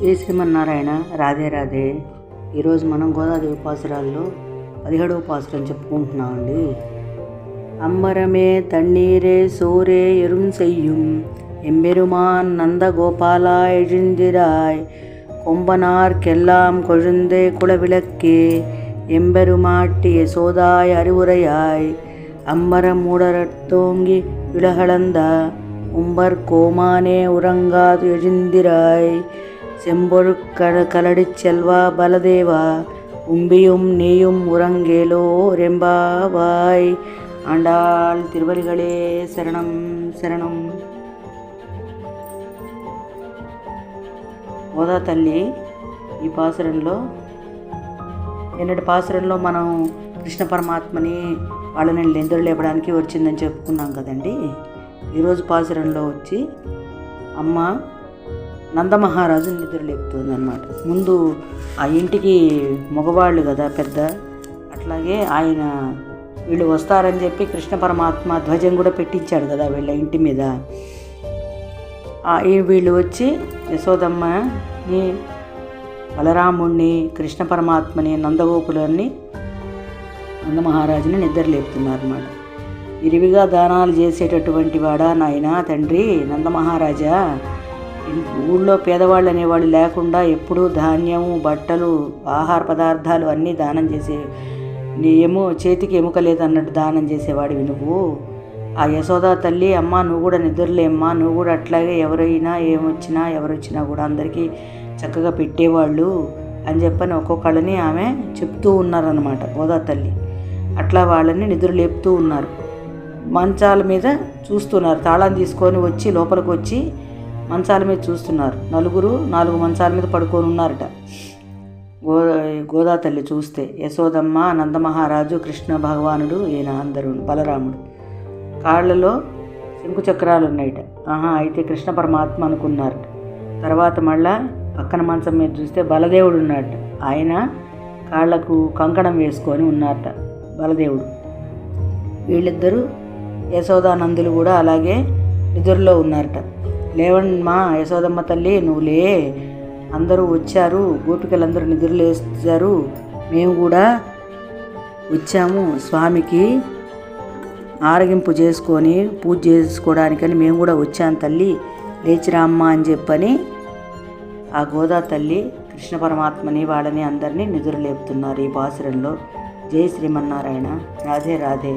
జై శ్రీమన్నారాయణ. రాధే రాధే. ఈరోజు మనం గోదాదేవి పాసురాల్లో 17వ పాసురం చెప్పుకుంటున్నామండి. అమ్మరమే తన్నీరే సోరే ఎరుం செய்யும் எம்பெருமான் நந்தகோபாலாய் எழுந்திராய் கொம்பனார்க்கெல்லாம் கொழுந்தே குலவிளக்கே எம்பெருமாட்டி யசோதாய் அறிவுரையாய் அம்பரம் மூடரத்தோங்கி விலகளந்த உம்பர் கோமானே உறங்காது எழுந்திராய் செம்பொழு கலடிச் செல்வா பலதேவா உம்பியும் நீயும் உறங்கேலோ ரெம்பாவாய். ஆண்டாள் திருவடிகளே శరణం శరణం. గోదా తల్లి ఈ పాసురంలో నిన్నటి పాసురంలో మనం కృష్ణ పరమాత్మని వాళ్ళని నిద్ర లేపడానికి వచ్చిందని చెప్పుకున్నాం కదండి. ఈరోజు పాసురంలో వచ్చి అమ్మ నందమహారాజు నిద్ర లేపుతుంది అన్నమాట. ముందు ఆ ఇంటికి మగవాళ్ళు కదా పెద్ద, అట్లాగే ఆయన వీళ్ళు వస్తారని చెప్పి కృష్ణ పరమాత్మ ధ్వజం కూడా పెట్టించాడు కదా వీళ్ళ ఇంటి మీద. వీళ్ళు వచ్చి యశోదమ్మని, బలరాముణ్ణి, కృష్ణ పరమాత్మని, నందగోపులని, నందమహారాజుని నిద్ర లేపుతున్నారు అన్నమాట. విరివిగా దానాలు చేసేటటువంటి వాడా నాయనా తండ్రి నందమహారాజా, ఊళ్ళో పేదవాళ్ళు అనేవాళ్ళు లేకుండా ఎప్పుడూ ధాన్యము, బట్టలు, ఆహార పదార్థాలు అన్నీ దానం చేసే, చేతికి ఎముక లేదన్నట్టు దానం చేసేవాడివి నువ్వు. ఆ యశోదా తల్లి, అమ్మ నువ్వు కూడా నిద్రలేమ్మా, నువ్వు కూడా అట్లాగే ఎవరైనా ఎవరొచ్చినా కూడా అందరికీ చక్కగా పెట్టేవాళ్ళు అని చెప్పని ఒక్కొక్కళ్ళని ఆమె చెప్తూ ఉన్నారన్నమాట గోదా తల్లి. అట్లా వాళ్ళని నిద్ర లేపుతూ ఉన్నారు. మంచాల మీద చూస్తున్నారు, తాళం తీసుకొని వచ్చి లోపలికి వచ్చి మంచాల మీద చూస్తున్నారు. 4 మంచాల మీద పడుకొని ఉన్నారట. గోదా తల్లి చూస్తే యశోదమ్మ, నందమహారాజు, కృష్ణ భగవానుడు, ఈయన అందరూ, బలరాముడు. కాళ్ళలో శంకు చక్రాలు ఉన్నాయట. అయితే కృష్ణ పరమాత్మ అనుకున్నారట. తర్వాత మళ్ళా పక్కన మంచం మీద చూస్తే బలదేవుడు ఉన్నాడట. ఆయన కాళ్లకు కంకణం వేసుకొని ఉన్నారట బలదేవుడు. వీళ్ళిద్దరూ యశోదానందులు కూడా అలాగే నిద్రలో ఉన్నారట. లేవండి మా యశోదమ్మ తల్లి, నువ్వు లే, అందరూ వచ్చారు, గోపికలందరూ నిద్రలేస్తారు, మేము కూడా వచ్చాము స్వామికి ఆరగింపు చేసుకొని పూజ చేసుకోవడానికని మేము కూడా వచ్చాను తల్లి, లేచిరామ్మ అని చెప్పని ఆ గోదా తల్లి కృష్ణ పరమాత్మని వాళ్ళని అందరినీ నిద్రలేపుతున్నారు ఈ పాసురంలో. జై శ్రీమన్నారాయణ. రాధే రాధే.